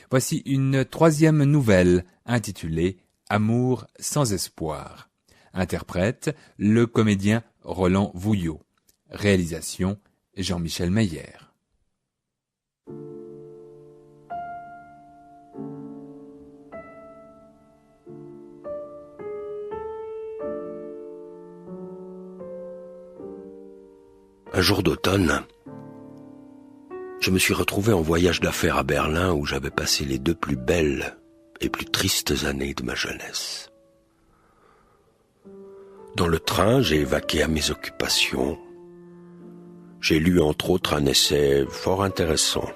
Voici une troisième nouvelle intitulée Amour sans espoir. Interprète le comédien Roland Vouillot. Réalisation Jean-Michel Meyer. Un jour d'automne, je me suis retrouvé en voyage d'affaires à Berlin où j'avais passé les 2 plus belles et plus tristes années de ma jeunesse. Dans le train, j'ai vaqué à mes occupations. J'ai lu entre autres un essai fort intéressant.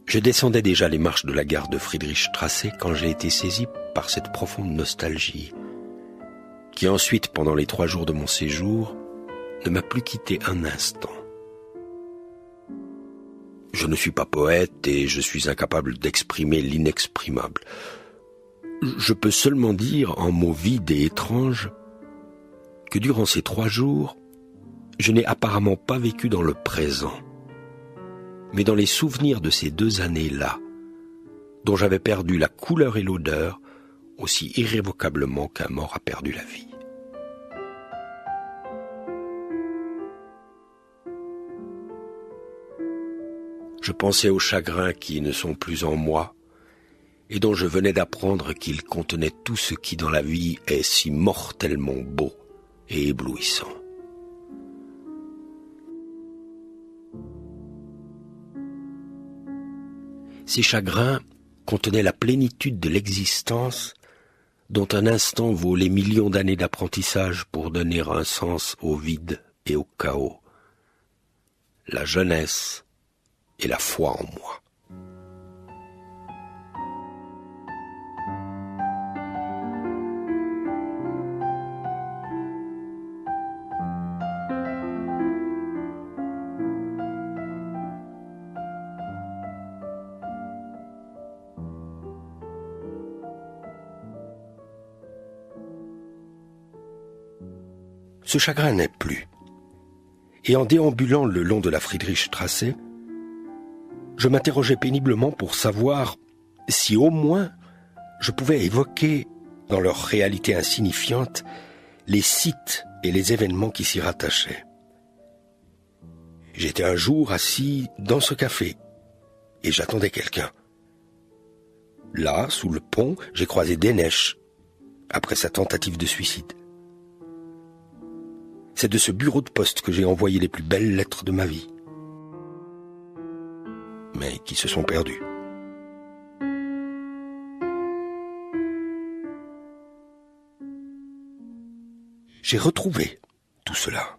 Je descendais déjà les marches de la gare de Friedrichstraße quand j'ai été saisi par cette profonde nostalgie qui ensuite, pendant les 3 jours de mon séjour, ne m'a plus quitté un instant. Je ne suis pas poète et je suis incapable d'exprimer l'inexprimable. Je peux seulement dire, en mots vides et étranges, que durant ces 3 jours, je n'ai apparemment pas vécu dans le présent, mais dans les souvenirs de ces 2 années-là, dont j'avais perdu la couleur et l'odeur, aussi irrévocablement qu'un mort a perdu la vie. Je pensais aux chagrins qui ne sont plus en moi et dont je venais d'apprendre qu'ils contenaient tout ce qui dans la vie est si mortellement beau et éblouissant. Ces chagrins contenaient la plénitude de l'existence dont un instant vaut les millions d'années d'apprentissage pour donner un sens au vide et au chaos. La jeunesse et la foi en moi. Ce chagrin n'est plus. Et en déambulant le long de la Friedrichstraße, je m'interrogeais péniblement pour savoir si au moins je pouvais évoquer, dans leur réalité insignifiante, les sites et les événements qui s'y rattachaient. J'étais un jour assis dans ce café et j'attendais quelqu'un. Là, sous le pont, j'ai croisé Dénèche après sa tentative de suicide. C'est de ce bureau de poste que j'ai envoyé les plus belles lettres de ma vie, mais qui se sont perdues. J'ai retrouvé tout cela,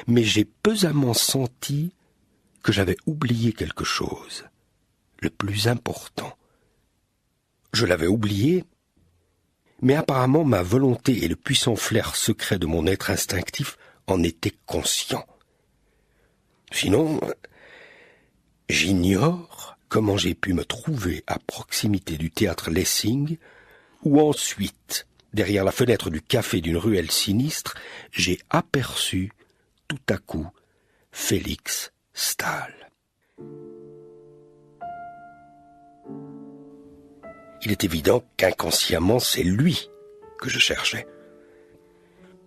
mais j'ai pesamment senti que j'avais oublié quelque chose, le plus important. Je l'avais oublié, mais apparemment ma volonté et le puissant flair secret de mon être instinctif en étaient conscients. Sinon, j'ignore comment j'ai pu me trouver à proximité du théâtre Lessing, où ensuite, derrière la fenêtre du café d'une ruelle sinistre, j'ai aperçu tout à coup Félix Stahl. Il est évident qu'inconsciemment, c'est lui que je cherchais.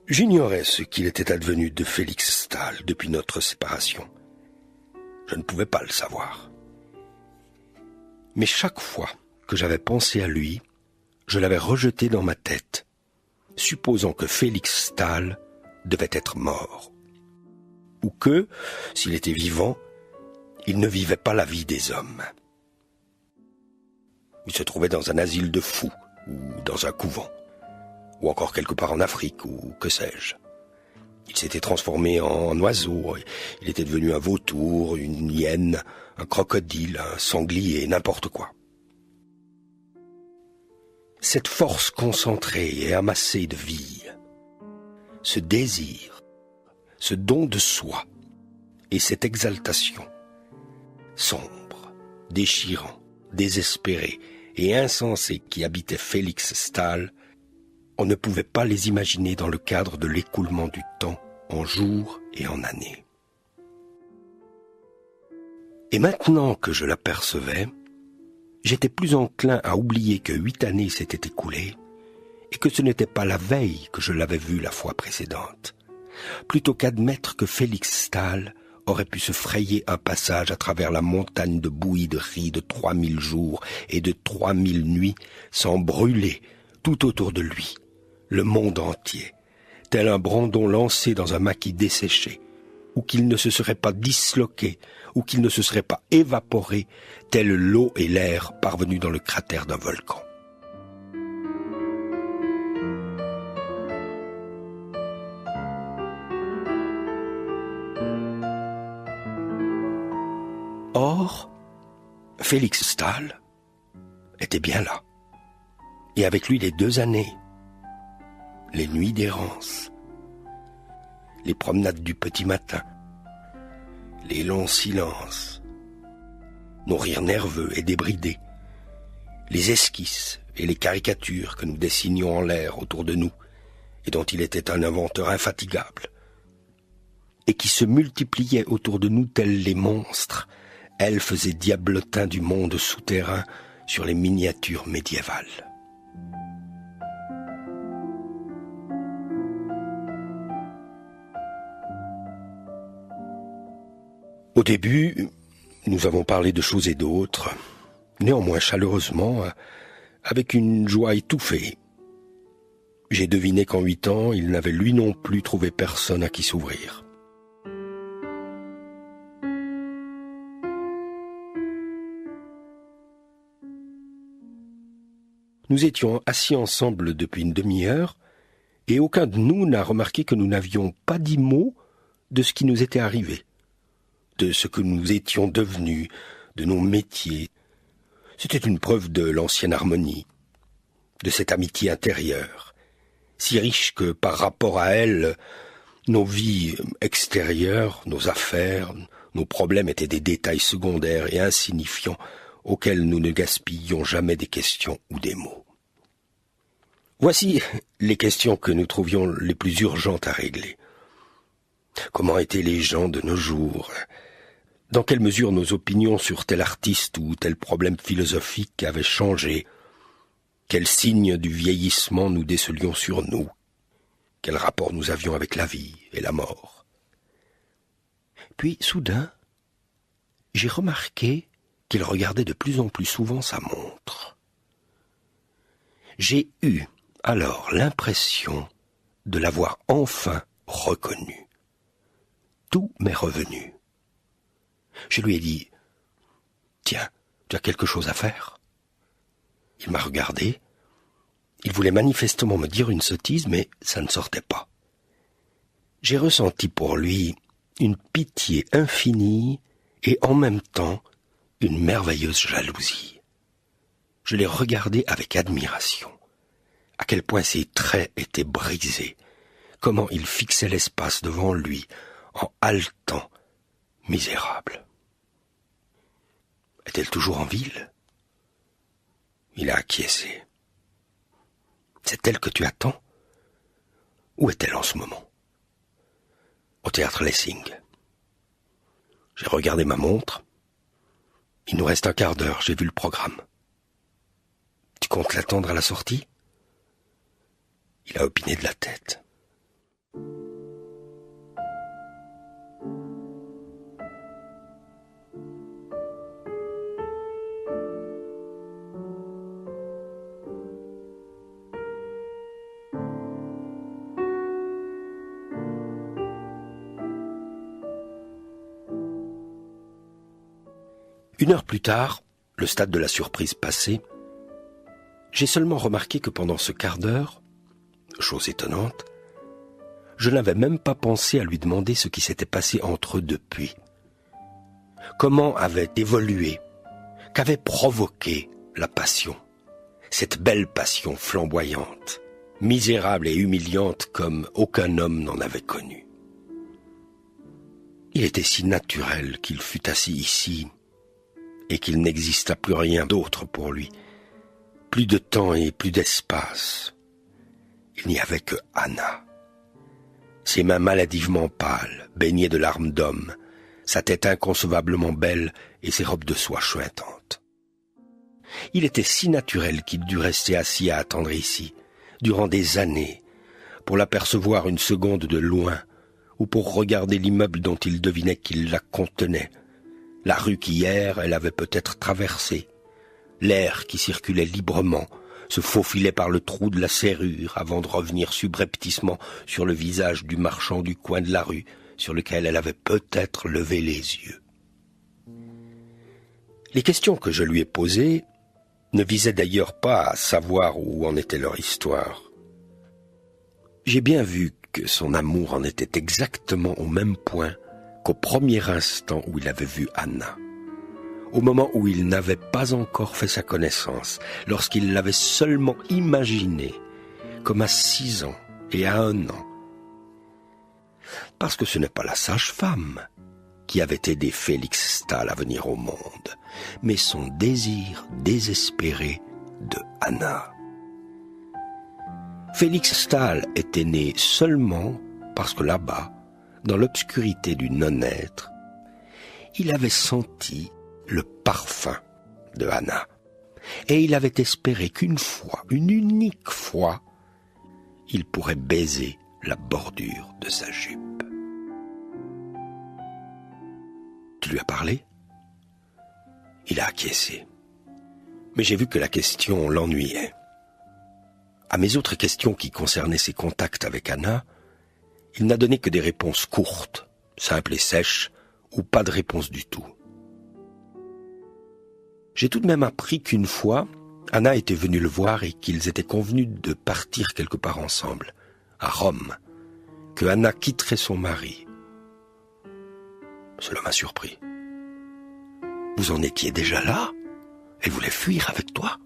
J'ignorais ce qu'il était advenu de Félix Stahl depuis notre séparation. Je ne pouvais pas le savoir. Mais chaque fois que j'avais pensé à lui, je l'avais rejeté dans ma tête, supposant que Félix Stahl devait être mort. Ou que, s'il était vivant, il ne vivait pas la vie des hommes. Il se trouvait dans un asile de fous, ou dans un couvent, ou encore quelque part en Afrique, ou que sais-je. Il s'était transformé en oiseau, il était devenu un vautour, une hyène, un crocodile, un sanglier, n'importe quoi. Cette force concentrée et amassée de vie, ce désir, ce don de soi, et cette exaltation, sombre, déchirant, désespéré et insensé qui habitait Félix Stahl, on ne pouvait pas les imaginer dans le cadre de l'écoulement du temps en jours et en années. Et maintenant que je l'apercevais, j'étais plus enclin à oublier que 8 années s'étaient écoulées et que ce n'était pas la veille que je l'avais vu la fois précédente, plutôt qu'admettre que Félix Stahl aurait pu se frayer un passage à travers la montagne de bouillie de riz de 3000 jours et de 3000 nuits sans brûler tout autour de lui le monde entier, tel un brandon lancé dans un maquis desséché, ou qu'il ne se serait pas disloqué, ou qu'il ne se serait pas évaporé, tel l'eau et l'air parvenus dans le cratère d'un volcan. Or, Félix Stahl était bien là, et avec lui les 2 années, les nuits d'errance, les promenades du petit matin, les longs silences, nos rires nerveux et débridés, les esquisses et les caricatures que nous dessinions en l'air autour de nous et dont il était un inventeur infatigable, et qui se multipliaient autour de nous tels les monstres, elfes et diablotins du monde souterrain sur les miniatures médiévales. Au début, nous avons parlé de choses et d'autres, néanmoins chaleureusement, avec une joie étouffée. J'ai deviné qu'en 8 ans, il n'avait lui non plus trouvé personne à qui s'ouvrir. Nous étions assis ensemble depuis une demi-heure, et aucun de nous n'a remarqué que nous n'avions pas dit mot de ce qui nous était arrivé, de ce que nous étions devenus, de nos métiers. C'était une preuve de l'ancienne harmonie, de cette amitié intérieure, si riche que par rapport à elle, nos vies extérieures, nos affaires, nos problèmes étaient des détails secondaires et insignifiants auxquels nous ne gaspillions jamais des questions ou des mots. Voici les questions que nous trouvions les plus urgentes à régler. Comment étaient les gens de nos jours? Dans quelle mesure nos opinions sur tel artiste ou tel problème philosophique avaient changé? Quels signes du vieillissement nous décelions sur nous? Quel rapport nous avions avec la vie et la mort? Puis, soudain, j'ai remarqué qu'il regardait de plus en plus souvent sa montre. J'ai eu alors l'impression de l'avoir enfin reconnu. Tout m'est revenu. Je lui ai dit « Tiens, tu as quelque chose à faire ?» Il m'a regardé. Il voulait manifestement me dire une sottise, mais ça ne sortait pas. J'ai ressenti pour lui une pitié infinie et en même temps une merveilleuse jalousie. Je l'ai regardé avec admiration. À quel point ses traits étaient brisés, comment il fixait l'espace devant lui, en haletant, misérable. Est-elle toujours en ville? Il a acquiescé. C'est elle que tu attends? Où est-elle en ce moment? Au théâtre Lessing. J'ai regardé ma montre. Il nous reste un quart d'heure, j'ai vu le programme. Tu comptes l'attendre à la sortie? Il a opiné de la tête. Une heure plus tard, le stade de la surprise passé, j'ai seulement remarqué que pendant ce quart d'heure, chose étonnante, je n'avais même pas pensé à lui demander ce qui s'était passé entre eux depuis. Comment avait évolué, qu'avait provoqué la passion, cette belle passion flamboyante, misérable et humiliante comme aucun homme n'en avait connu. Il était si naturel qu'il fût assis ici et qu'il n'existât plus rien d'autre pour lui, plus de temps et plus d'espace. Il n'y avait que Anna. Ses mains maladivement pâles, baignées de larmes d'homme, sa tête inconcevablement belle et ses robes de soie chuintantes. Il était si naturel qu'il dut rester assis à attendre ici, durant des années, pour l'apercevoir une seconde de loin, ou pour regarder l'immeuble dont il devinait qu'il la contenait, la rue qu'hier elle avait peut-être traversée, l'air qui circulait librement, se faufilait par le trou de la serrure avant de revenir subrepticement sur le visage du marchand du coin de la rue, sur lequel elle avait peut-être levé les yeux. Les questions que je lui ai posées ne visaient d'ailleurs pas à savoir où en était leur histoire. J'ai bien vu que son amour en était exactement au même point qu'au premier instant où il avait vu Anna, au moment où il n'avait pas encore fait sa connaissance, lorsqu'il l'avait seulement imaginée, comme à 6 ans et à 1 an. Parce que ce n'est pas la sage-femme qui avait aidé Félix Stahl à venir au monde, mais son désir désespéré de Anna. Félix Stahl était né seulement parce que là-bas, dans l'obscurité du non-être, il avait senti le parfum de Anna. Et il avait espéré qu'une fois, une unique fois, il pourrait baiser la bordure de sa jupe. Tu lui as parlé ? Il a acquiescé. Mais j'ai vu que la question l'ennuyait. À mes autres questions qui concernaient ses contacts avec Anna, il n'a donné que des réponses courtes, simples et sèches, ou pas de réponse du tout. J'ai tout de même appris qu'une fois, Anna était venue le voir et qu'ils étaient convenus de partir quelque part ensemble, à Rome, que Anna quitterait son mari. Cela m'a surpris. Vous en étiez déjà là ? Elle voulait fuir avec toi ?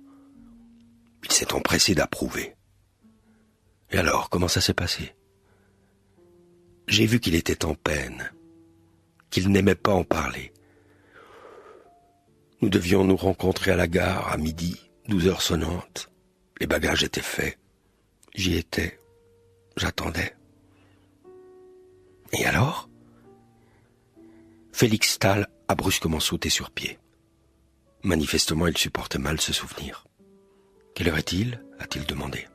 Il s'est empressé d'approuver. Et alors, comment ça s'est passé ? J'ai vu qu'il était en peine, qu'il n'aimait pas en parler. Nous devions nous rencontrer à la gare à midi, 12h sonnantes. Les bagages étaient faits. J'y étais. J'attendais. Et alors ? Félix Stahl a brusquement sauté sur pied. Manifestement, il supportait mal ce souvenir. « Quelle heure est-il » a-t-il demandé.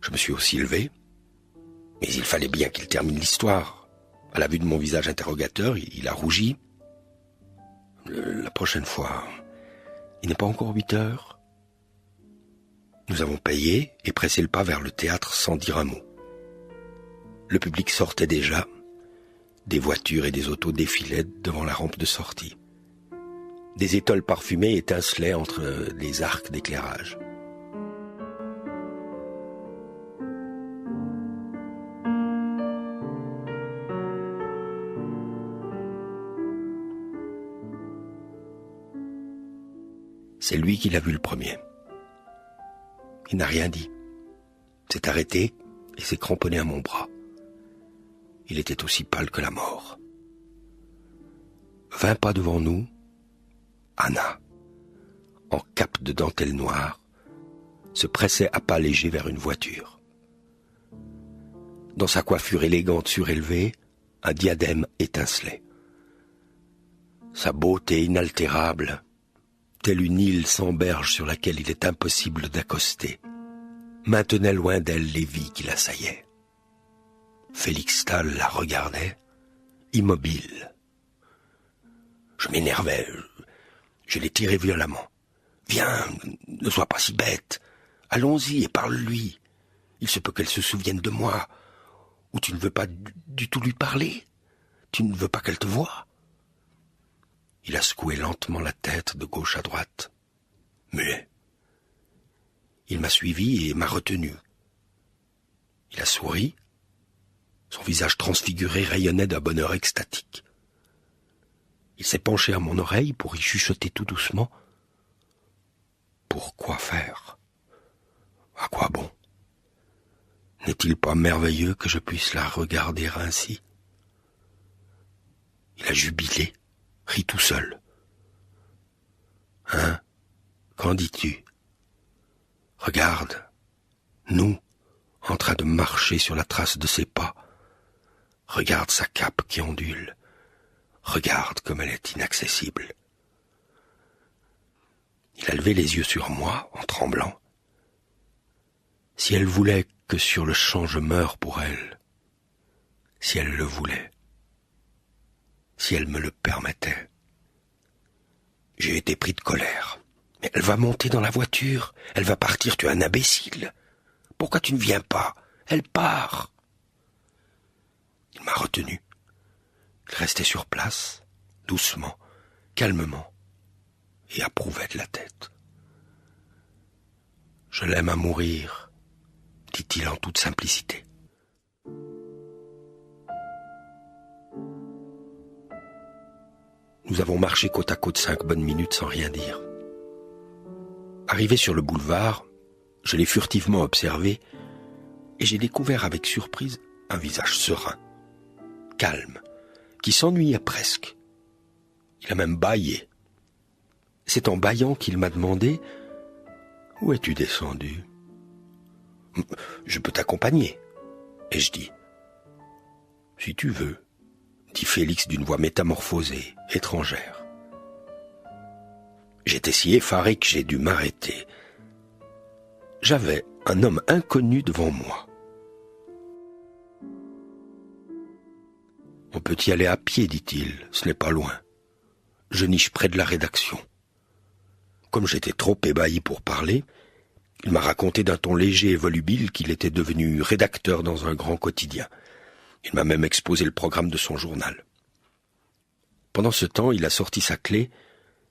Je me suis aussi levé, mais il fallait bien qu'il termine l'histoire. À la vue de mon visage interrogateur, il a rougi. La prochaine fois, il n'est pas encore 8 heures. Nous avons payé et pressé le pas vers le théâtre sans dire un mot. Le public sortait déjà. Des voitures et des autos défilaient devant la rampe de sortie. Des étoiles parfumées étincelaient entre les arcs d'éclairage. C'est lui qui l'a vu le premier. Il n'a rien dit. S'est arrêté et s'est cramponné à mon bras. Il était aussi pâle que la mort. 20 pas devant nous, Anna, en cape de dentelle noire, se pressait à pas légers vers une voiture. Dans sa coiffure élégante surélevée, un diadème étincelait. Sa beauté inaltérable, telle une île sans berge sur laquelle il est impossible d'accoster, maintenait loin d'elle les vies qui l'assaillaient. Félix Stahl la regardait, immobile. Je m'énervais, je l'ai tiré violemment. « Viens, ne sois pas si bête, allons-y et parle-lui. Il se peut qu'elle se souvienne de moi. Ou tu ne veux pas du tout lui parler ? Tu ne veux pas qu'elle te voie ?» Il a secoué lentement la tête de gauche à droite, muet. Il m'a suivi et m'a retenu. Il a souri. Son visage transfiguré rayonnait d'un bonheur extatique. Il s'est penché à mon oreille pour y chuchoter tout doucement. Pour quoi faire ? À quoi bon ? N'est-il pas merveilleux que je puisse la regarder ainsi ? Il a jubilé, ri tout seul. Hein ? Qu'en dis-tu ? Regarde, nous, en train de marcher sur la trace de ses pas. Regarde sa cape qui ondule. Regarde comme elle est inaccessible. Il a levé les yeux sur moi, en tremblant. Si elle voulait que sur le champ je meure pour elle, si elle le voulait, si elle me le permettait. J'ai été pris de colère. Mais elle va monter dans la voiture, elle va partir, tu es un imbécile. Pourquoi tu ne viens pas? Elle part. Il m'a retenu. Il restait sur place, doucement, calmement, et approuvait de la tête. Je l'aime à mourir, dit-il en toute simplicité. Nous avons marché côte à côte 5 bonnes minutes sans rien dire. Arrivé sur le boulevard, je l'ai furtivement observé et j'ai découvert avec surprise un visage serein, calme, qui s'ennuyait presque. Il a même bâillé. C'est en bâillant qu'il m'a demandé « Où es-tu descendu ?»« Je peux t'accompagner. » ai-je dit. « Si tu veux, » dit Félix d'une voix métamorphosée, étrangère. J'étais si effaré que j'ai dû m'arrêter. J'avais un homme inconnu devant moi. « On peut y aller à pied, dit-il, ce n'est pas loin. Je niche près de la rédaction. » Comme j'étais trop ébahi pour parler, il m'a raconté d'un ton léger et volubile qu'il était devenu rédacteur dans un grand quotidien. Il m'a même exposé le programme de son journal. Pendant ce temps, il a sorti sa clé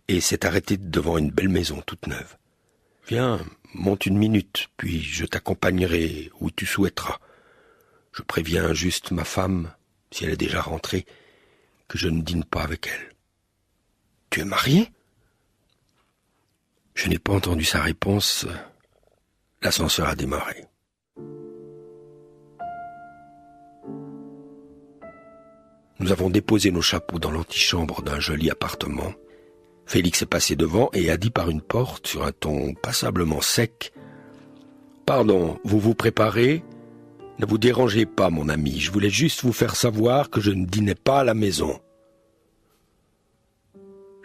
et s'est arrêté devant une belle maison toute neuve. « Viens, monte 1 minute, puis je t'accompagnerai où tu souhaiteras. Je préviens juste ma femme, si elle est déjà rentrée, que je ne dîne pas avec elle. »« Tu es marié ?» Je n'ai pas entendu sa réponse. L'ascenseur a démarré. Nous avons déposé nos chapeaux dans l'antichambre d'un joli appartement. Félix est passé devant et a dit par une porte, sur un ton passablement sec, « Pardon, vous vous préparez ? Ne vous dérangez pas, mon ami, je voulais juste vous faire savoir que je ne dînais pas à la maison. »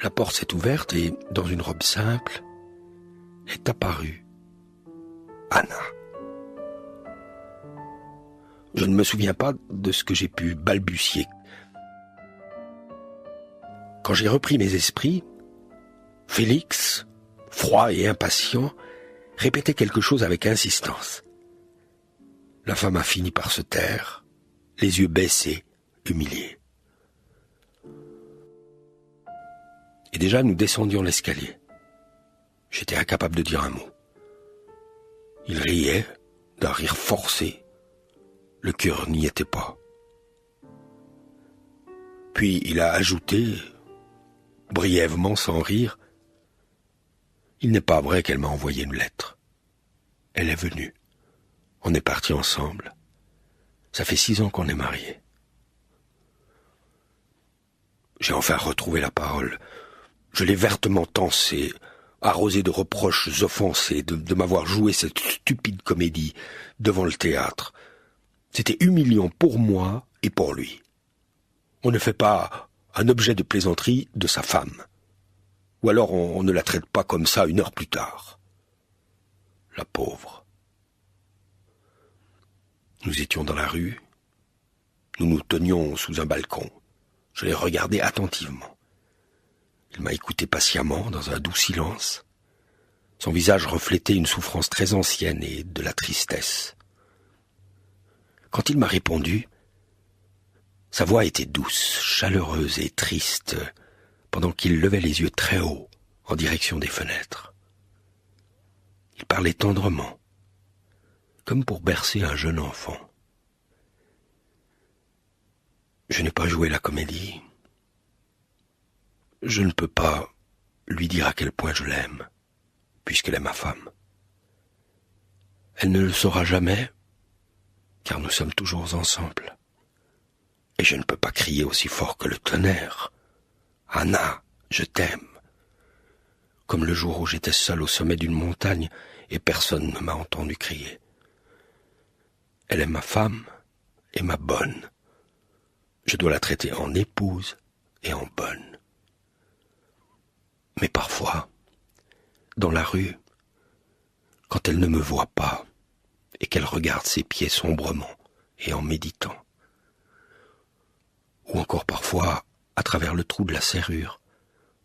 La porte s'est ouverte et, dans une robe simple, est apparue Anna. Je ne me souviens pas de ce que j'ai pu balbutier. Quand j'ai repris mes esprits, Félix, froid et impatient, répétait quelque chose avec insistance. La femme a fini par se taire, les yeux baissés, humiliés. Et déjà nous descendions l'escalier. J'étais incapable de dire un mot. Il riait, d'un rire forcé. Le cœur n'y était pas. Puis il a ajouté, brièvement sans rire, « Il n'est pas vrai qu'elle m'a envoyé une lettre. Elle est venue. On est partis ensemble. Ça fait 6 ans qu'on est mariés. » J'ai enfin retrouvé la parole. Je l'ai vertement tensé, arrosé de reproches offensés de m'avoir joué cette stupide comédie devant le théâtre. C'était humiliant pour moi et pour lui. On ne fait pas un objet de plaisanterie de sa femme. Ou alors on ne la traite pas comme ça 1 heure plus tard. La pauvre. Nous étions dans la rue. Nous nous tenions sous un balcon. Je l'ai regardé attentivement. Il m'a écouté patiemment, dans un doux silence. Son visage reflétait une souffrance très ancienne et de la tristesse. Quand il m'a répondu, sa voix était douce, chaleureuse et triste, pendant qu'il levait les yeux très haut, en direction des fenêtres. Il parlait tendrement, comme pour bercer un jeune enfant. Je n'ai pas joué la comédie. Je ne peux pas lui dire à quel point je l'aime, puisqu'elle est ma femme. Elle ne le saura jamais, car nous sommes toujours ensemble. Et je ne peux pas crier aussi fort que le tonnerre. « Anna, je t'aime !» Comme le jour où j'étais seul au sommet d'une montagne et personne ne m'a entendu crier. Elle est ma femme et ma bonne. Je dois la traiter en épouse et en bonne. Mais parfois, dans la rue, quand elle ne me voit pas et qu'elle regarde ses pieds sombrement et en méditant, ou encore parfois à travers le trou de la serrure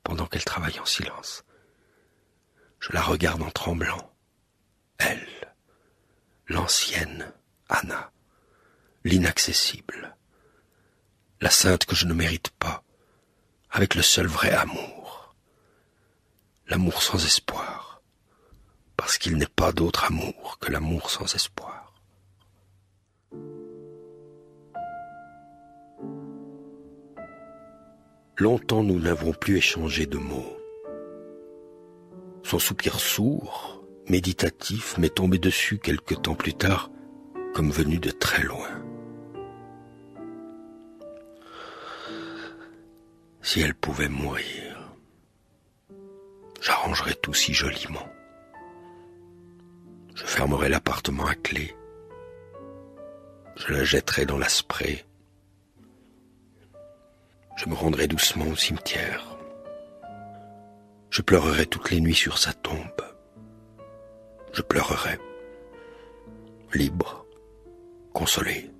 pendant qu'elle travaille en silence, je la regarde en tremblant, elle, l'ancienne Anna, l'inaccessible, la sainte que je ne mérite pas, avec le seul vrai amour, l'amour sans espoir, parce qu'il n'est pas d'autre amour que l'amour sans espoir. Longtemps nous n'avons plus échangé de mots. Son soupir sourd, méditatif, m'est tombé dessus quelque temps plus tard, comme venu de très loin. Si elle pouvait mourir, j'arrangerais tout si joliment. Je fermerais l'appartement à clé. Je la jetterais dans la sprée. Je me rendrais doucement au cimetière. Je pleurerais toutes les nuits sur sa tombe. Je pleurerais, libre, consolé,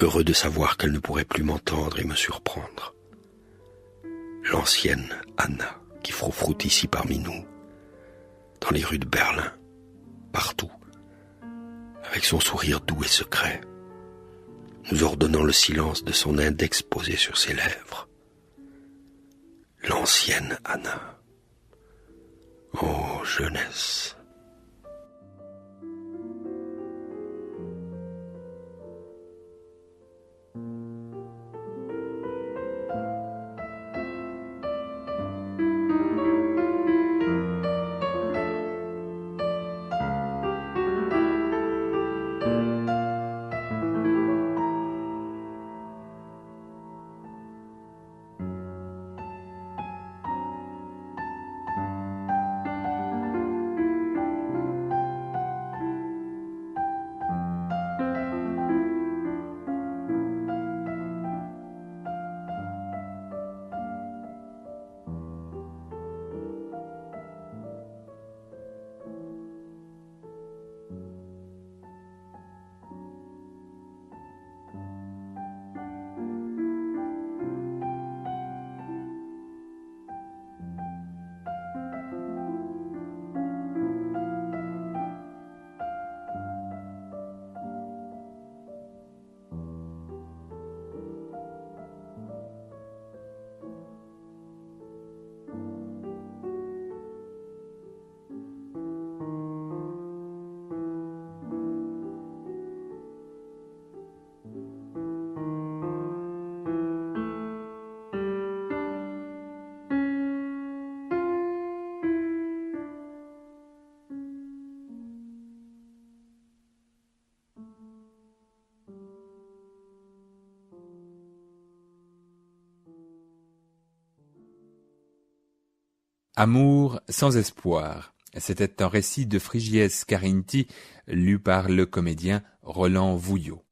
heureux de savoir qu'elle ne pourrait plus m'entendre et me surprendre. L'ancienne Anna qui froufroute ici parmi nous, dans les rues de Berlin, partout, avec son sourire doux et secret, nous ordonnant le silence de son index posé sur ses lèvres. L'ancienne Anna. Oh, jeunesse. Amour sans espoir. C'était un récit de Frigyes Karinthy lu par le comédien Roland Vouillot.